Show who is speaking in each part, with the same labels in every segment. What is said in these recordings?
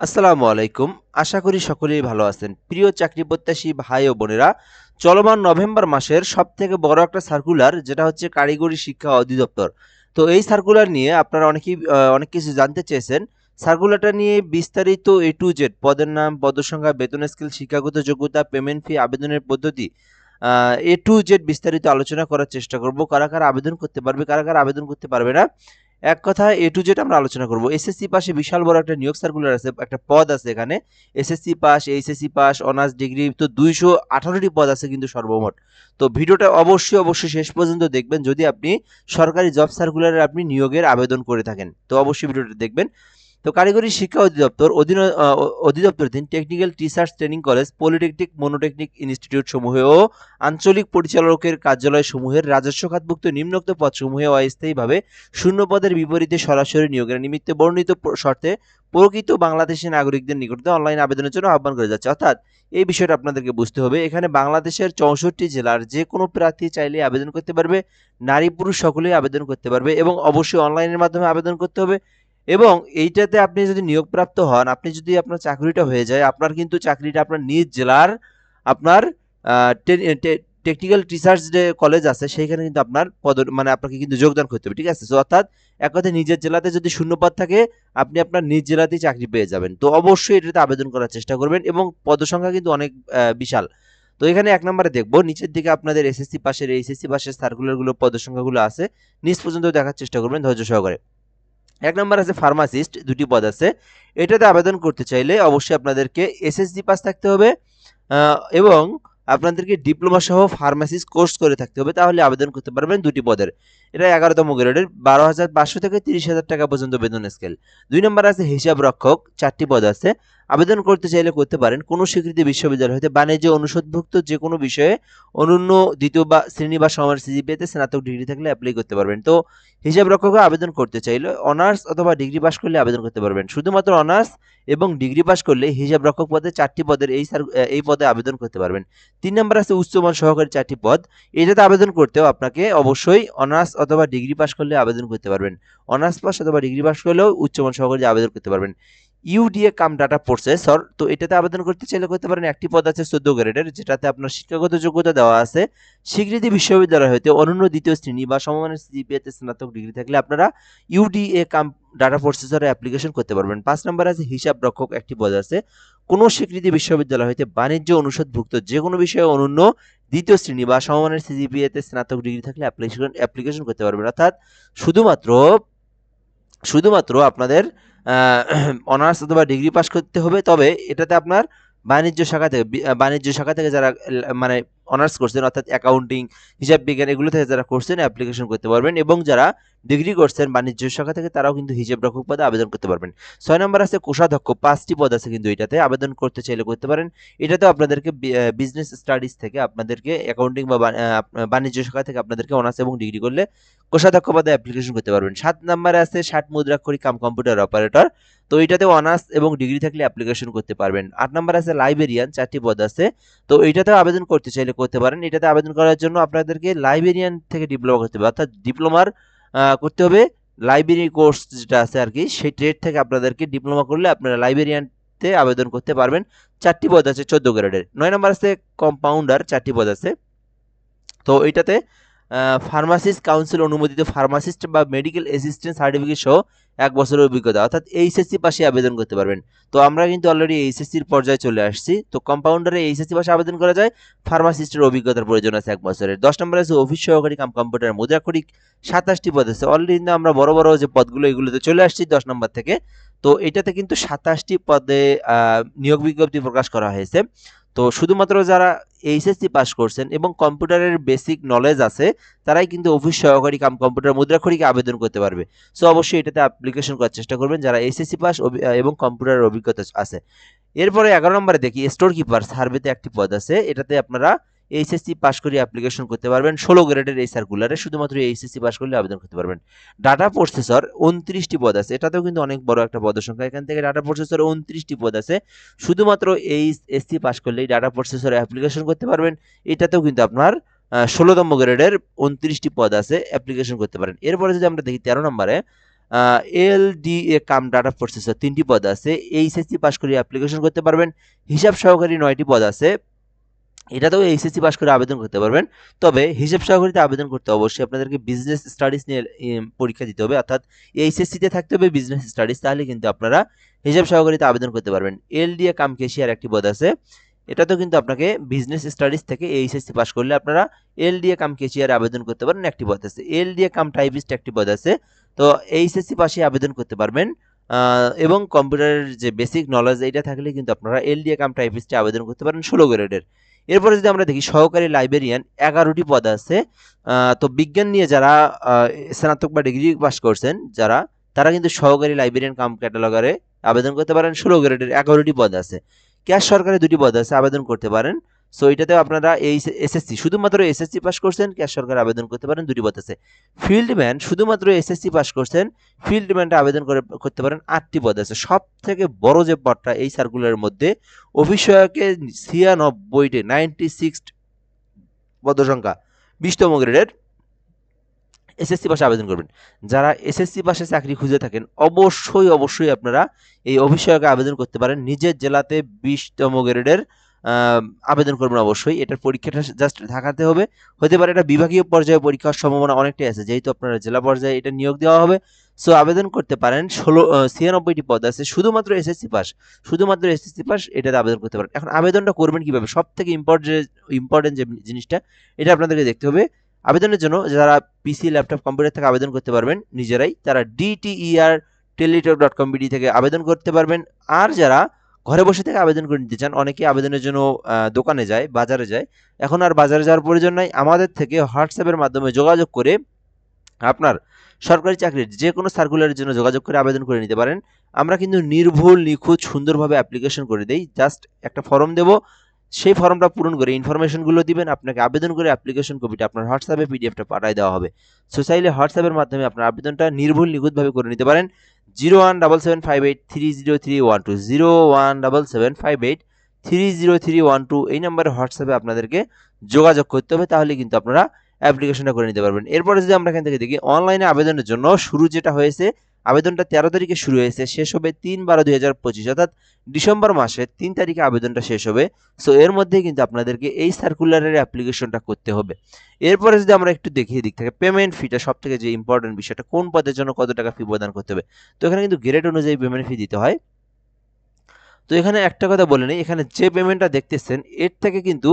Speaker 1: আসসালামু আলাইকুম। আশা করি সকলেই ভালো আছেন। প্রিয় চাকরি প্রত্যাশী ভাই ও বোনেরা, চলমান নভেম্বর মাসের সবথেকে বড় একটা সার্কুলার যেটা হচ্ছে কারিগরি শিক্ষা অধিদপ্তর। তো এই সার্কুলার নিয়ে আপনারা অনেকেই অনেক কিছু জানতে চেয়েছেন। সার্কুলারটা নিয়ে বিস্তারিত A to Z পদের নাম, পদসংখ্যা, বেতন স্কেল, শিক্ষাগত যোগ্যতা, পেমেন্ট ফি, আবেদনের পদ্ধতি A to Z বিস্তারিত আলোচনা করার চেষ্টা করব। কারা আবেদন করতে পারবে, কারা আবেদন করতে পারবে না। এক কথায় A to Z আমরা আলোচনা করব। এসএসসি পাশে বিশাল বড় একটা নিয়োগ সার্কুলার আছে, একটা পদ আছে এখানে। SSC pass, HSC pass, honours degree, তো 218টি পদ আছে কিন্তু সর্বমোট। তো ভিডিওটা অবশ্যই শেষ পর্যন্ত দেখবেন যদি আপনি সরকারি জব সার্কুলারে আপনি নিয়োগের আবেদন করে থাকেন। তো অবশ্যই ভিডিওটা দেখবেন। তো কারিগরি শিক্ষা অধিদপ্তর অধিদপ্তরাধীন technical teachers training college, polytechnic, monotechnic institute সমূহে ও আঞ্চলিক পরিচালকের কার্যালয় সমূহের রাজস্ব খাতভুক্ত নিম্নোক্ত পদসমূহে অস্থায়ীভাবে শূন্য পদের বিপরীতে সরাসরি নিয়োগের নিমিত্তে বর্ণিত শর্তে প্রকৃত বাংলাদেশি নাগরিকদের নিকটতে অনলাইন আবেদনের জন্য আহ্বান করে যাচ্ছে। অর্থাৎ এই বিষয়টা আপনাদেরকে বুঝতে হবে। এখানে বাংলাদেশের 64 জেলার যে কোনো প্রার্থী চাইলে আবেদন করতে পারবে। নারী পুরুষ সকলেই আবেদন করতে পারবে এবং অবশ্যই অনলাইনের মাধ্যমে আবেদন করতে হবে। এবং এইটাতে আপনি যদি নিয়োগপ্রাপ্ত হন, আপনি যদি আপনার চাকরিটা হয়ে যায়, আপনার কিন্তু চাকরিটা আপনার নিজ জেলার আপনার টেকনিক্যাল টিচার্স যে কলেজ আছে সেইখানে কিন্তু আপনার মানে আপনাকে কিন্তু যোগদান করতে হবে, ঠিক আছে? সো অর্থাৎ এক কথায় নিজের জেলাতে যদি শূন্যপদ থাকে আপনি আপনার নিজ জেলাতেই চাকরি পেয়ে যাবেন। তো অবশ্যই এটাতে আবেদন করার চেষ্টা করবেন এবং পদসংখ্যা কিন্তু অনেক বিশাল। তো এখানে এক নম্বরে দেখবো নিচের দিকে আপনাদের এইচএসসি পাশের সার্কুলারগুলো পদসংখ্যাগুলো আছে, নিচ পর্যন্ত দেখার চেষ্টা করবেন ধৈর্য সহকারে। এক নম্বর আছে ফার্মাসিস্ট, 2টি পদ আছে। এটাতে আবেদন করতে চাইলে অবশ্যই আপনাদেরকে এসএসসি পাস থাকতে হবে এবং আপনাদেরকে ডিপ্লোমা সহ ফার্মাসিস্ট কোর্স করে থাকতে হবে, তাহলে আবেদন করতে পারবেন 2টি পদের। এটা 11তম গ্রেডের 12,500 থেকে 30,000 টাকা পর্যন্ত বেতন স্কেল। 2 নম্বর আছে হিসাব রক্ষক, 4টি পদ আছে। আবেদন করতে চাইলে করতে পারেন কোনো স্বীকৃত বিশ্ববিদ্যালয় হতে বাণিজ্য অনুষদভুক্ত যে কোনো বিষয়ে অনন্য দ্বিতীয় বা শ্রেণী বা সমান সিজিপিএতে স্নাতক ডিগ্রি থাকলে অ্যাপ্লাই করতে পারবেন। তো হিসাব রক্ষকে আবেদন করতে চাইলে অনার্স অথবা ডিগ্রি পাস করলে আবেদন করতে পারবেন। শুধুমাত্র অনার্স এবং ডিগ্রি পাস করলে হিসাব রক্ষক পদে 4টি পদের এই পদে আবেদন করতে পারবেন। 3 নম্বর আছে উচ্চমান সহকারী 4টি পদ। এটাতে আবেদন করতেও আপনাকে অবশ্যই অনার্স অথবা ডিগ্রি পাস করলে আবেদন করতে পারবেন। অনার্স পাস অথবা ডিগ্রি পাস করলেও উচ্চমান সহকারী আবেদন করতে পারবেন। ইউডিএ কাম ডাটা প্রসেসর, তো এটাতে আবেদন করতে চাইলে করতে পারেন। একটি পদ আছে 14 গ্রেডের, যেটাতে আপনার শিক্ষাগত যোগ্যতা দেওয়া আছে স্বীকৃতি বিশ্ববিদ্যালয় হতে অনন্য দ্বিতীয় শ্রেণী বা সমমানের সিজিপিএতে স্নাতক ডিগ্রি থাকলে আপনারা ইউডিএ কাম ডাটা প্রসেসরে অ্যাপ্লিকেশন করতে পারবেন। 5 নম্বর আছে হিসাব রক্ষক, একটি পদ আছে। কোনো স্বীকৃতি বিশ্ববিদ্যালয় হতে বাণিজ্য অনুষদভুক্ত যে কোনো বিষয়ে অনন্য দ্বিতীয় শ্রেণী বা সমমানের সিজিপিএতে স্নাতক ডিগ্রি থাকলে অ্যাপ্লিকেশন করতে পারবেন। অর্থাৎ শুধুমাত্র শুধুমাত্র আপনাদের অনার্স অথবা ডিগ্রি পাস করতে হবে। তবে এটাতে আপনার বাণিজ্য শাখা থেকে যারা মানে অনার্স করছেন, অর্থাৎ অ্যাকাউন্টিং, হিসাব বিজ্ঞান, এগুলো থেকে যারা করছেন অ্যাপ্লিকেশন করতে পারবেন এবং যারা ডিগ্রি করছেন বাণিজ্য শাখা থেকে তারাও কিন্তু হিসাব রক্ষক পদে আবেদন করতে পারবেন। 6 নম্বর আছে কোষাধ্যক্ষ, 5টি পদ আছে কিন্তু এটাতে আবেদন করতে চাইলে করতে পারেন। এটাতেও আপনাদেরকে বিজনেস স্টাডিজ থেকে আপনাদেরকে অ্যাকাউন্টিং বা বাণিজ্য শাখা থেকে আপনাদেরকে অনার্স এবং ডিগ্রি করলে কোষাধ্যক্ষ পদে অ্যাপ্লিকেশন করতে পারবেন। 7 নম্বরে আছে 60 মুদ্রাক্ষরিক কাম কম্পিউটার অপারেটর, তো এটাতেও অনার্স এবং ডিগ্রি থাকলে অ্যাপ্লিকেশন করতে পারবেন। 8 নম্বর আছে লাইব্রেরিয়ান, 4টি পদ আছে। তো এইটাতেও আবেদন করতে চাইলে করতে পারেন। এটাতে আবেদন করার জন্য আপনাদেরকে লাইব্রেরিয়ান থেকে ডিপ্লোমা করতে হবে, অর্থাৎ ডিপ্লোমার করতে হবে। লাইব্রেরি কোর্স যেটা আছে আর কি, সেই ট্রেড থেকে আপনাদেরকে ডিপ্লোমা করলে আপনারা লাইব্রেরিয়ানতে আবেদন করতে পারবেন। 4টি পদ আছে 14 গ্রেডের। 9 নম্বর আছে কম্পাউন্ডার, 4টি পদ আছে। তো এইটাতে ফার্মাসিস্ট কাউন্সিল অনুমোদিত ফার্মাসিস্ট বা মেডিকেল অ্যাসিস্ট্যান্ট সার্টিফিকেট সহ 1 বছরের অভিজ্ঞতা, অর্থাৎ এইচএসসি পাশে আবেদন করতে পারবেন। তো আমরা কিন্তু অলরেডি এইচএসসির পর্যায়ে চলে আসছি। তো কম্পাউন্ডারে এইচএসসি পাশে আবেদন করা যায়, ফার্মাসিস্টের অভিজ্ঞতার প্রয়োজন আছে 1 বছরের। 10 নম্বরে আছে অফিস সহকারী কাম কম্পিউটার মুদ্রাক্ষরিক, 27টি পদ আছে। অলরেডি কিন্তু আমরা বড় বড় যে পদগুলো এগুলোতে চলে আসছি 10 নম্বর থেকে। তো এটাতে কিন্তু 27টি পদে নিয়োগ বিজ্ঞপ্তি প্রকাশ করা হয়েছে। তো শুধুমাত্র যারা এইচএসসি পাস করছেন এবং কম্পিউটারের বেসিক নলেজ আছে তারাই কিন্তু অফিস সহকারী কাম কম্পিউটার মুদ্রাক্ষরিকে আবেদন করতে পারবে। সো অবশ্যই এটাতে অ্যাপ্লিকেশন করার চেষ্টা করবেন যারা এইচএসসি পাস এবং কম্পিউটারের অভিজ্ঞতা আছে। এরপরে 11 নম্বরে দেখি স্টোর কিপার সার্ভেতে একটি পদ আছে। এটাতে আপনারা এইচএসসি পাস করে অ্যাপ্লিকেশন করতে পারবেন। 16 গ্রেডের এই সার্কুলারে শুধুমাত্র এইচএসসি পাস করলে আবেদন করতে পারবেন। ডাটা প্রসেসর 29টি পদ আছে। এটাতেও কিন্তু অনেক বড় একটা পদের সংখ্যা। এখান থেকে ডাটা প্রসেসর 29টি পদ আছে। শুধুমাত্র এইচএসসি পাস করলেই ডাটা প্রসেসরে অ্যাপ্লিকেশন করতে পারবেন। এটাতেও কিন্তু আপনার 16তম গ্রেডের 29টি পদ আছে, অ্যাপ্লিকেশন করতে পারেন। এরপরে যদি আমরা দেখি 13 নম্বরে এলডিএ কাম ডাটা প্রসেসর 3টি পদ আছে। এইচএসসি পাস করে অ্যাপ্লিকেশন করতে পারবেন। হিসাব সহকারী 9টি পদ আছে। এটাতেও এইচএসসি পাস করে আবেদন করতে পারবেন। তবে হিসাব সহকারীতে আবেদন করতে অবশ্যই আপনাদেরকে বিজনেস স্টাডিজ নিয়ে পরীক্ষা দিতে হবে, অর্থাৎ এইচএসসিতে থাকতে হবে বিজনেস স্টাডিজ, তাহলে কিন্তু আপনারা হিসাব সহকারীতে আবেদন করতে পারবেন। এলডিএ কাম কেশিয়ার একটি পদ আছে। এটাতেও কিন্তু আপনাকে বিজনেস স্টাডিজ থেকে এইচএসসি পাস করলে আপনারা এলডিএ কাম কেশিয়ারে আবেদন করতে পারেন, একটি পদ আছে। এলডিএ কাম টাইপিস্ট একটি পদ আছে। তো এইচএসসি পাশে আবেদন করতে পারবেন এবং কম্পিউটারের যে বেসিক নলেজ এইটা থাকলে কিন্তু আপনারা এলডিএ কাম টাইপিস্টে আবেদন করতে পারেন 16 গ্রেডের। এরপরে যদি আমরা দেখি সহকারী লাইব্রেরিয়ান 11টি পদ আছে। তো বিজ্ঞান নিয়ে যারা স্নাতক বা ডিগ্রি পাস করছেন তারা কিন্তু সহকারী লাইব্রেরিয়ান কাম ক্যাটালগারে আবেদন করতে পারেন। 16 গ্রেডের 11টি পদ আছে। ক্যাশ সরকারি 2টি পদ আছে, আবেদন করতে পারেন। সো এটাতেও আপনারা এই এসএসসি শুধুমাত্র এসএসসি পাস করছেন, ক্যাশ সরকার আবেদন করতে পারেন, 2টি পদ আছে। ফিল্ডম্যান শুধুমাত্র এসএসসি পাস করছেন, ফিল্ডম্যানটা আবেদন করতে পারেন, 8টি পদ আছে। সব থেকে বড় যে পদটা এই সার্কুলারের মধ্যে অফিস সহায়কে 96 পদ সংখ্যা 20তম গ্রেডের এসএসসি পাশে আবেদন করবেন। যারা এসএসসি পাশে চাকরি খুঁজে থাকেন অবশ্যই আপনারা এই অফিস সহায়কে আবেদন করতে পারেন। নিজের জেলাতে 20তম গ্রেডের আবেদন করবেন অবশ্যই। এটার পরীক্ষাটা জাস্ট ঢাকাতে হবে, হতে পারে এটা বিভাগীয় পর্যায়ে পরীক্ষার সম্ভাবনা অনেকটাই আছে, যেহেতু আপনারা জেলা পর্যায়ে এটা নিয়োগ দেওয়া হবে। সো আবেদন করতে পারেন। 96টি পদ আছে, শুধুমাত্র এসএসসি পাস এটাতে আবেদন করতে পারেন। এখন আবেদনটা করবেন কিভাবে? সব থেকে ইম্পর্টেন্ট যে জিনিসটা এটা আপনাদেরকে দেখতে হবে। আবেদনের জন্য যারা পিসি, ল্যাপটপ, কম্পিউটার থেকে আবেদন করতে পারবেন নিজেরাই, তারা dter.teletalk.com.bd থেকে আবেদন করতে পারবেন। আর যারা ঘরে বসে থেকে আবেদন করে নিতে চান, অনেকে আবেদনের জন্য দোকানে যায়, বাজারে যায়। এখন আর বাজারে যাওয়ার প্রয়োজন নাই, আমাদের থেকে হোয়াটসঅ্যাপের মাধ্যমে যোগাযোগ করে আপনার সরকারি চাকরির যে কোনো সার্কুলারের জন্য যোগাযোগ করে আবেদন করে নিতে পারেন। আমরা কিন্তু নির্ভুল, নিখুঁত, সুন্দরভাবে অ্যাপ্লিকেশন করে দেই। জাস্ট একটা ফর্ম দেব, সেই ফর্মটা পূরণ করে ইনফরমেশনগুলো দিবেন, আপনাকে আবেদন করে অ্যাপ্লিকেশন কপিটা আপনার হোয়াটসঅ্যাপে পিডিএফটা পাঠিয়ে দেওয়া হবে। সো চাইলে হোয়াটসঅ্যাপের মাধ্যমে আপনার আবেদনটা নির্ভুল, নিখুঁতভাবে করে নিতে পারেন। 01775830312 01775830312 এই নম্বরে হোয়াটসঅ্যাপে আপনাদেরকে যোগাযোগ করতে হবে, তাহলে কিন্তু আপনারা অ্যাপ্লিকেশনটা করে নিতে পারবেন। এরপরে যদি আমরা এখান থেকে দেখি অনলাইনে আবেদনের জন্য শুরু যেটা হয়েছে, আবেদনটা 13 তারিখে শুরু হয়েছে, শেষ হবে 3/12/2025, অর্থাৎ ডিসেম্বর মাসের 3 তারিখে আবেদনটা শেষ হবে। সো এর মধ্যেই কিন্তু আপনাদেরকে এই সার্কুলারের অ্যাপ্লিকেশনটা করতে হবে। এরপরে যদি আমরা একটু দেখি এদিক থেকে পেমেন্ট ফিটা, সব থেকে যে ইম্পর্টেন্ট বিষয়টা, কোন পদের জন্য কত টাকা ফি প্রদান করতে হবে। তো এখানে কিন্তু গ্রেড অনুযায়ী পেমেন্ট ফি দিতে হয়। তো এখানে একটা কথা বলে নিই, এখানে যে পেমেন্টটা দেখতেছেন এর থেকে কিন্তু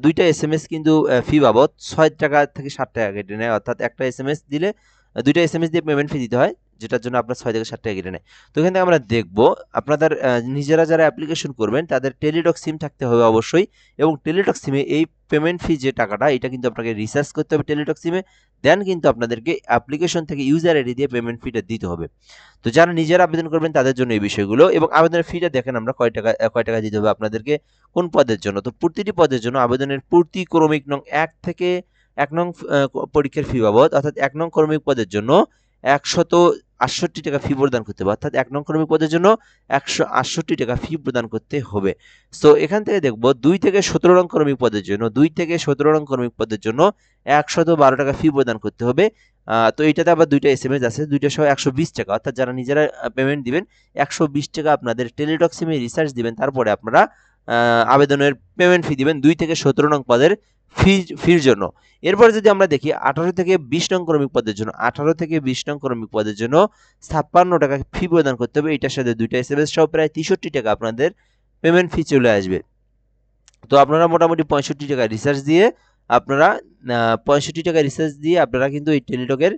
Speaker 1: 2টা এসএমএস কিন্তু ফি বাবদ 6 টাকা থেকে 7 টাকা কেটে নেয়, অর্থাৎ একটা এসএমএস দিলে 2টা এসএমএস দিয়ে পেমেন্ট ফি দিতে হয়, যেটার জন্য আপনার 6 থেকে 7 টাকা কেটে নেয়। তো এখান থেকে আমরা দেখব আপনাদের নিজেরা যারা অ্যাপ্লিকেশন করবেন তাদের টেলিটক সিম থাকতে হবে অবশ্যই, এবং টেলিটক সিমে এই পেমেন্ট ফি যে টাকাটা এটা কিন্তু আপনাকে রিচার্জ করতে হবে টেলিটক সিমে, দেন কিন্তু আপনাদেরকে অ্যাপ্লিকেশন থেকে ইউজার আইডি দিয়ে পেমেন্ট ফিটা দিতে হবে। তো যারা নিজেরা আবেদন করবেন তাদের জন্য এই বিষয়গুলো, এবং আবেদনের ফিটা দেখেন আমরা কয় টাকা দিতে হবে আপনাদেরকে কোন পদের জন্য। তো প্রতিটি পদের জন্য আবেদনের প্রতি ক্রমিক নং 1 থেকে 1 নং পরীক্ষার ফি বাবদ, অর্থাৎ 1 নং ক্রমিক পদের জন্য 168 টাকা ফি প্রদান করতে হবে, অর্থাৎ 1 নং ক্রমিক পদের জন্য 168 টাকা ফি প্রদান করতে হবে। সো এখান থেকে দেখব 2 থেকে 17 নং ক্রমিক পদের জন্য 112 টাকা ফি প্রদান করতে হবে। তো এইটাতে আবার 2টা এসএমএস আছে, 2টা সহ 120 টাকা, অর্থাৎ যারা নিজেরা পেমেন্ট দিবেন 120 টাকা আপনাদের টেলিটক সিমে রিচার্জ দিবেন, তারপরে আপনারা আবেদনের পেমেন্ট ফি দিবেন 2 থেকে 17 নং পদের ফির জন্য। এরপরে যদি আমরা দেখি 18 থেকে 20 নং ক্রমিক পদের জন্য 56 টাকা ফি প্রদান করতে হবে। এটার সাথে 2টা এসএমএস সহ প্রায় 63 টাকা আপনাদের পেমেন্ট ফি চলে আসবে। তো আপনারা মোটামুটি 65 টাকা রিচার্জ দিয়ে আপনারা কিন্তু এই টেলিটকের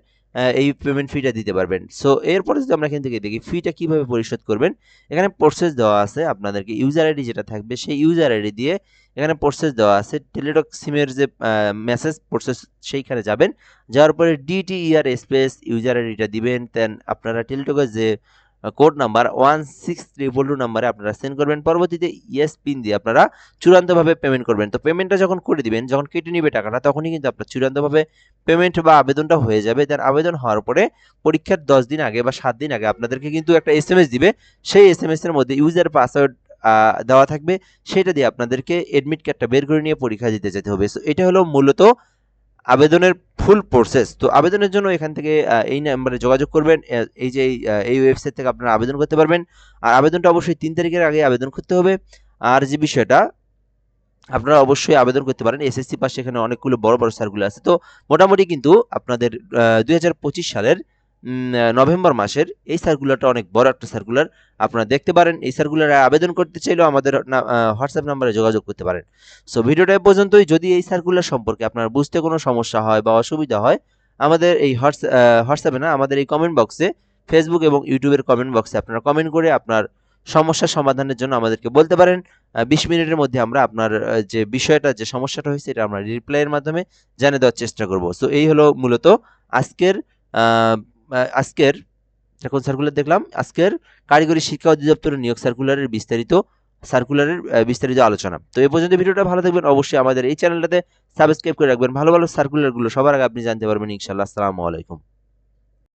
Speaker 1: এই পেমেন্ট ফিটা দিতে পারবেন। সো এরপরে যদি আমরা এখান থেকে দেখি ফিটা কিভাবে পরিশোধ করবেন, এখানে প্রসেস দেওয়া আছে আপনাদেরকে। ইউজার আইডি যেটা থাকবে সেই ইউজার আইডি দিয়ে এখানে প্রসেস দেওয়া আছে, টেলিটক সিমের যে মেসেজ প্রসেস সেইখানে যাবেন, যাওয়ার পরে DTER স্পেস ইউজার আইডিটা দিবেন, দেন আপনারা টেলিটকের যে কোড নাম্বার 16322 নাম্বারে আপনারা সেন্ড করবেন। পরবর্তীতে ইয়েস পিন দিয়ে আপনারা চূড়ান্তভাবে পেমেন্ট করবেন। তো পেমেন্টটা যখন করে দিবেন, যখন কেটে নিবে টাকাটা, তখনই কিন্তু আপনার চূড়ান্তভাবে পেমেন্ট বা আবেদনটা হয়ে যাবে। তার আবেদন হওয়ার পরে পরীক্ষার 10 দিন আগে বা 7 দিন আগে আপনাদেরকে কিন্তু একটা এসএমএস দিবে, সেই এসএমএস এর মধ্যে ইউজার পাসওয়ার্ড দেওয়া থাকবে, সেটা দিয়ে আপনাদেরকে এডমিট কার্ডটা বের করে নিয়ে পরীক্ষা দিতে যেতে হবে। সো এটা হলো মূলত আবেদনের ফুল প্রসেস। তো আবেদনের জন্য এখান থেকে এই নাম্বারে যোগাযোগ করবেন। এই যে এই ওয়েবসাইট থেকে আপনারা আবেদন করতে পারবেন। আর আবেদনটা অবশ্যই ৩ তারিখের আগে আবেদন করতে হবে। আর যে বিষয়টা, আপনারা অবশ্যই আবেদন করতে পারেন। এসএসসি পাশে এখানে অনেকগুলো বড়, বড় সার্কুলার আছে। তো মোটামুটি কিন্তু আপনাদের ২০২৫ সালের নভেম্বর মাসের এই সার্কুলারটা অনেক বড় একটা সার্কুলার। আপনারা দেখতে পারেন। এই সার্কুলারে আবেদন করতে চাইলেও আমাদের হোয়াটসঅ্যাপ নাম্বারে যোগাযোগ করতে পারেন। সো ভিডিওটা এ পর্যন্তই। যদি এই সার্কুলার সম্পর্কে আপনার বুঝতে কোনো সমস্যা হয় বা অসুবিধা হয়, আমাদের এই হোয়াটসঅ্যাপে না, আমাদের এই কমেন্ট বক্সে, ফেসবুক এবং ইউটিউবের কমেন্ট বক্সে আপনারা কমেন্ট করে আপনার সমস্যার সমাধানের জন্য আমাদেরকে বলতে পারেন। ২০ মিনিটের মধ্যে আমরা আপনার যে বিষয়টা, যে সমস্যাটা হয়েছে, এটা আমরা রিপ্লাইয়ের মাধ্যমে জানিয়ে দেওয়ার চেষ্টা করব। সো এই হলো মূলত আজকের আ আজকের এখন সার্কুলার দেখলাম। আজকের কারিগরি শিক্ষা অধিদপ্তরের নিয়োগ বিস্তারিত আলোচনা। তো এই পর্যন্ত ভিডিওটা ভালো থাকবেন। অবশ্যই আমাদের এই চ্যানেলটাতে সাবস্ক্রাইব করে রাখবেন। ভালো, ভালো সার্কুলারগুলো সবার আগে আপনি জানতে পারবেন ইনশাআল্লাহ। আসসালামু আলাইকুম।